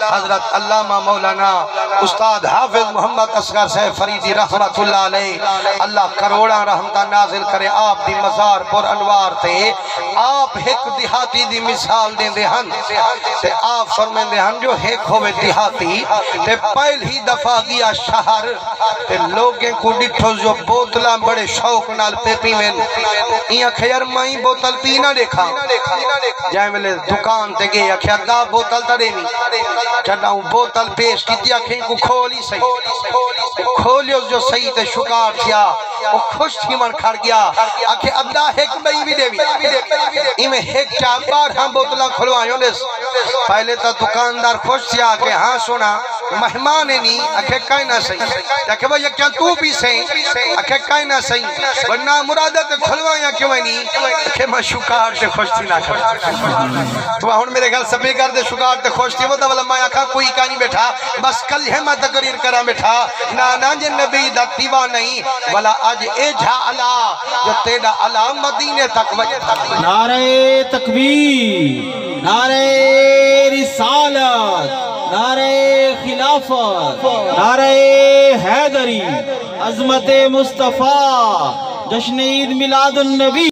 حضرت علامہ مولانا استاد حافظ محمد اصغر صاحب فریدی رحمت اللہ علیہ اللہ کروڑاں رحمتہ نازل کرے آپ دی مزار پر انوار تھے آپ ایک دیہاتی دی مثال دیں دے ہن تے آپ فرمیں دے ہن جو ایک ہوئے دیہاتی تے پہلی دفعہ گیا شہر تے لوگیں کو ڈٹھو جو بوتلاں بڑے شوق نال پہ پیویں ایاں خیر مائیں بوتل پینا دیکھا جائیں ملے دکان تے گئے اکھیا دا بوتل تا دینی چڑھاؤں بوتل پیش کی تیا کھیں کو کھولی صحیح کھولی اس جو صحیح تے شکار تھیا وہ خوش تھی من کھڑ گیا آکھے اب دا ایک بئی بھی دے بھی ایمیں ایک چاہ بار ہم بوتلہ کھلو آئیوں دس پہلے تا دکاندار خوش تھیا کہ ہاں سونا مہمانے نہیں آکھے کائیں نہ صحیح آکھے وہ یک چاہ تو بھی صحیح آکھے کائیں نہ صحیح ورنہ مرادت کھلوائیاں کیوں نہیں آکھے میں شکار تے خوش تھی نہ کھڑ تو ہون میرے گھر سبھی کر دے شکار تے خوش تھی وہ دا والا میں آکھا کوئی کہانی بیٹھا بس کل ہے میں تقریر کرا بیٹھا نانا جن نبی دا دیوا نہیں والا آج اے جھا علا جو تیڑا علا مدینے تک وجہ نعرہ تکبیر، نعرہ رسالت، نعرہ خلافت، نعرہ حیدری، عظمت مصطفیٰ، جشن عید میلاد النبی